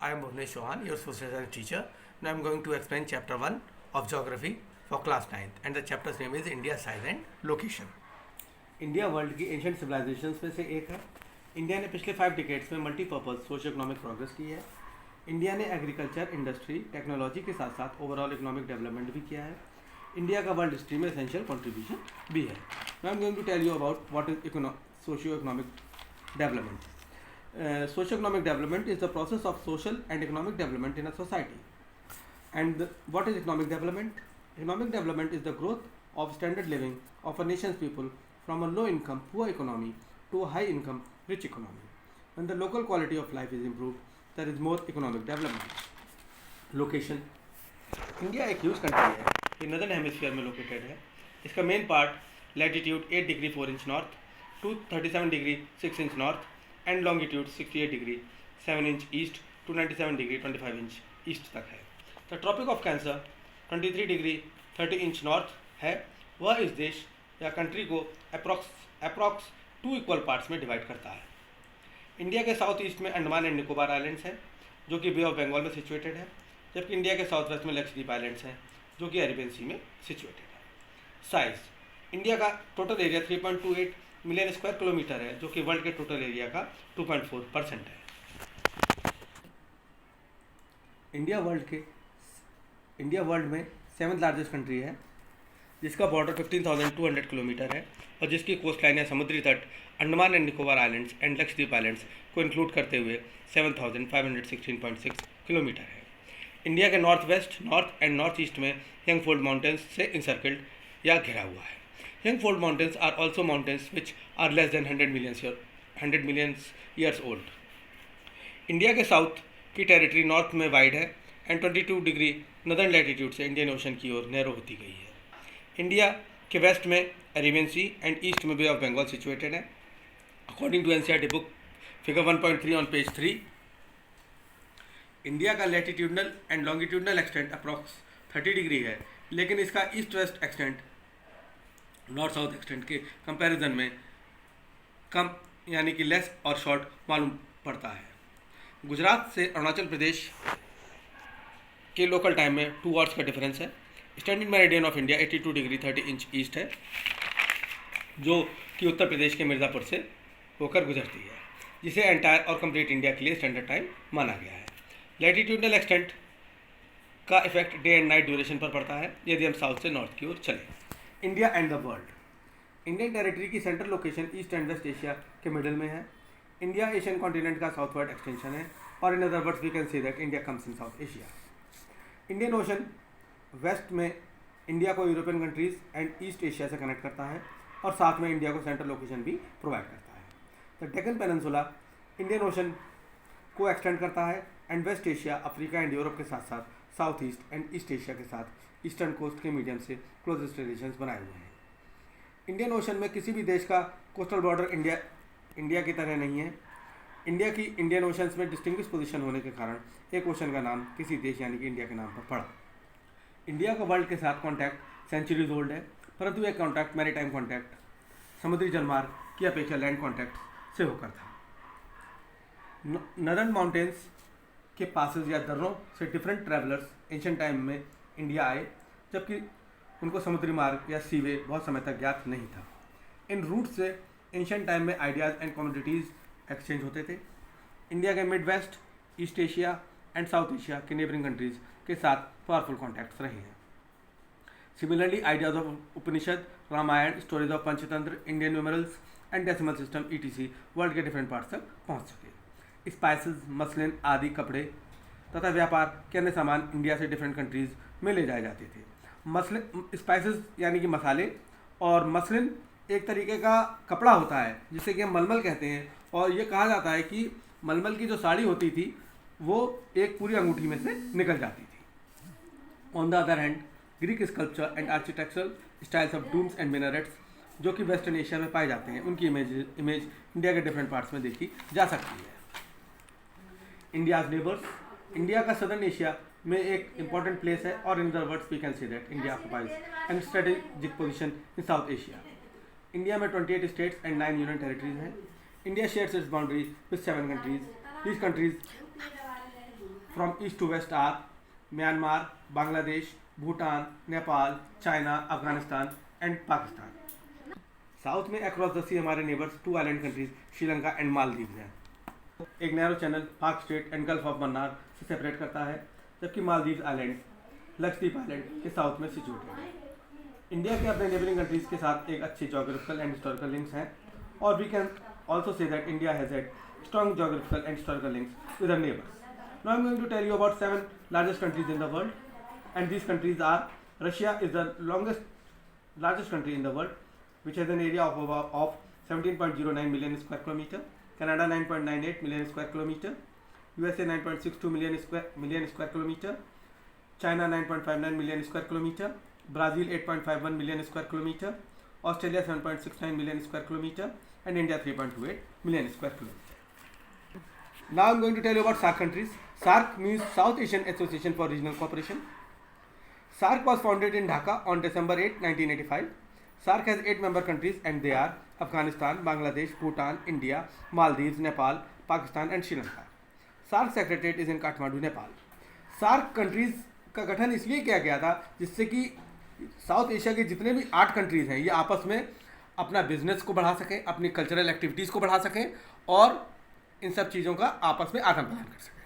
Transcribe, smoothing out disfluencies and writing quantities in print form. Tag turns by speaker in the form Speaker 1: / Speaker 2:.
Speaker 1: I am Bhuvnesh Chauhan, your social science teacher. Now I am going to explain chapter 1 of geography for class 9th and the chapter's name is India size and location. India world की ancient civilisations में से एक है. India ने पिछले 5 decades में multipurpose socio economic progress की है. इंडिया ने एग्रीकल्चर, इंडस्ट्री, टेक्नोलॉजी के साथ साथ ओवरऑल इकोनॉमिक डेवलपमेंट भी किया है. इंडिया का वर्ल्ड हिस्ट्री में एसेंशियल कंट्रीब्यूशन भी है. I am going to tell you about what is socio economic development. Socio-economic development is the process of social and economic development in a society. And what is economic development? Economic development is the growth of standard living of a nation's people from a low income poor economy to a high income rich economy. When the local quality of life is improved, there is more economic development. Location. India एक huge country है. ये northern hemisphere में located है. इसका main part latitude 8 degree 4 inch north to 37 degree 6 inch north and longitude 68 degree 7 inch east to 97 degree 25 inch east तक है. The Tropic of Cancer 23 degree 30 inch north है. वह इस देश या कंट्री को अप्रॉक्स 2 इक्वल पार्ट्स में डिवाइड करता है. इंडिया के साउथ ईस्ट में अंडमान एंड निकोबार आइलैंड्स हैं जो कि बे ऑफ बंगाल में सिचुएटेड है, जबकि इंडिया के साउथ वेस्ट में लक्षद्वीप आइलैंड्स हैं जो कि अरेबियन सी में सिचुएटेड है. साइज. इंडिया का total area 3.28 million square kilometre है जो कि वर्ल्ड के टोटल एरिया का 2.4% है. इंडिया वर्ल्ड में 7th लार्जेस्ट कंट्री है जिसका बॉर्डर 15,200 किलोमीटर है और जिसकी कोस्ट लाइन या समुद्री तट Andaman and Nicobar islands and Lakshadweep islands को इंक्लूड करते हुए 7,516.6 किलोमीटर है. इंडिया के north west, north and north east में यंगफोल्ड माउंटेन्स से इंसर्कल्ड या घिरा हुआ है. Yangfold mountains are also mountains which are less than 100 million years old. India के साउथ की टेरिटरी नॉर्थ में वाइड है एंड 22 डिग्री नदर्न लैटिट्यूड से इंडियन ओशन की ओर नैरो होती गई है. इंडिया के वेस्ट में अरेबियन सी एंड ईस्ट में बे ऑफ बंगाल सिचुएटेड है. According to NCERT book figure 1.3 on page 3, India का latitudinal and longitudinal extent approx 30 degree है, लेकिन इसका east west extent north south extent के कंपैरिजन में कम यानी कि लेस और शॉर्ट मालूम पड़ता है. गुजरात से अरुणाचल प्रदेश के लोकल टाइम में 2 आवर्स का डिफरेंस है. Standard meridian of India 82 degree 30 inch east है जो कि उत्तर प्रदेश के मिर्ज़ापुर से होकर गुजरती है, जिसे एंटायर और कंप्लीट इंडिया के लिए स्टैंडर्ड टाइम माना गया है. लैटिट्यूडनल एक्सटेंट का effect day and night duration पर पड़ता है यदि हम साउथ से नॉर्थ की ओर चलें. India and the world. Indian territory की central location east and west Asia के मिडिल में है. इंडिया एशियन कॉन्टिनेंट का साउथवर्ड एक्सटेंशन है और in other words we can say that India comes in south Asia. Indian Ocean west में India को European countries and east Asia से connect करता है और साथ में इंडिया को सेंट्रल लोकेशन भी प्रोवाइड करता है. The Deccan peninsula Indian ocean को एक्सटेंड करता है and west Asia, Africa and Europe के साथ साथ south east and east Asia के साथ ईस्टर्न कोस्ट के मीडियम से क्लोजेस्ट रिलेशंस बनाए हुए हैं. इंडियन ओशन में किसी भी देश का कोस्टल बॉर्डर इंडिया की तरह नहीं है. इंडिया की इंडियन ओशंस में डिस्टिंग्विश पोजीशन होने के कारण एक ओशन का नाम किसी देश यानी कि इंडिया के नाम पर पड़ा. इंडिया का वर्ल्ड के साथ कॉन्टैक्ट सेंचुरीज ओल्ड है, परंतु यह कॉन्टैक्ट मैरीटाइम कॉन्टैक्ट समुद्री जलमार्ग की अपेक्षा लैंड कॉन्टैक्ट से होकर था. नदर्न माउंटेन्स के पासेस या दर्रों से डिफरेंट ट्रैवलर्स एंशिएंट टाइम में इंडिया आए, जबकि उनको समुद्री मार्ग या सीवे बहुत समय तक ज्ञात नहीं था. इन रूट से एंशिएंट टाइम में आइडियाज़ एंड कमोडिटीज़ एक्सचेंज होते थे. इंडिया के mid west, east Asia and south Asia के नेबरिंग कंट्रीज़ के साथ पावरफुल कॉन्टैक्ट्स रहे हैं. Similarly ideas of Upanishad, Ramayana, stories of Panchatantra, Indian numerals and decimal system ETC world के डिफरेंट पार्ट्स तक पहुँच सके. स्पाइसेस, मसलिन आदि कपड़े तथा व्यापार के अन्य सामान इंडिया से डिफरेंट कंट्रीज़ में ले जाए जाते थे. मसलिन स्पाइसेस यानी कि मसाले और मसलिन एक तरीके का कपड़ा होता है जिसे कि हम मलमल कहते हैं, और ये कहा जाता है कि मलमल की जो साड़ी होती थी वो एक पूरी अंगूठी में से निकल जाती थी. On the other hand Greek sculpture and architectural styles of domes and minarets जो कि वेस्टर्न एशिया में पाए जाते हैं, उनकी इमेज इंडिया के डिफरेंट पार्ट्स में देखी जा सकती है. India's neighbours. इंडिया का सदर्न एशिया में एक इंपॉर्टेंट प्लेस है और in other words we can say that India occupies an strategic position in south Asia. India में 28 स्टेट्स एंड 9 यूनियन टेरिटरीज हैं. India shares it's boundary with 7 countries. These countries from east to west are Myanmar, Bangladesh, Bhutan, Nepal, China, Afghanistan and Pakistan. South में across the सी हमारे neighbours 2 island countries Sri Lanka and Maldives हैं. एक narrow channel पाक state and gulf of Mannar से separate करता है, जबकि Maldives island Lakshadweep island के साउथ में सिचुएटेड है. इंडिया के अपने नेबरिंग कंट्रीज के साथ एक अच्छे जोग्राफिकल एंड हिस्टोरिकल लिंक्स हैं, और we can also say that India has had strong geographical and historical links with our neighbors. Now I am going to tell you about 7 largest countries in the world, and these countries are: Russia is the largest country in the world, which has an area of 17.09 million square kilometer. Canada 9.98 million square kilometer. USA 9.62 million square kilometer. China 9.59 million square kilometer. Brazil 8.51 million square kilometer. Australia 7.69 million square kilometer, and India 3.28 million square kilometer. Now I am going to tell you about SAARC countries. SAARC means South Asian Association for Regional Cooperation. SAARC was founded in Dhaka on December 8, 1985. SAARC has 8 member countries, and they are Afghanistan, Bangladesh, Bhutan, India, Maldives, Nepal, Pakistan and Sri Lanka. SAARC secretariat is in Kathmandu, Nepal. SAARC countries का गठन इसलिए किया गया था जिससे कि south Asia के जितने भी 8 कंट्रीज़ हैं ये आपस में अपना बिजनेस को बढ़ा सकें, अपनी कल्चरल एक्टिविटीज़ को बढ़ा सकें और इन सब चीज़ों का आपस में आदान प्रदान कर सकें.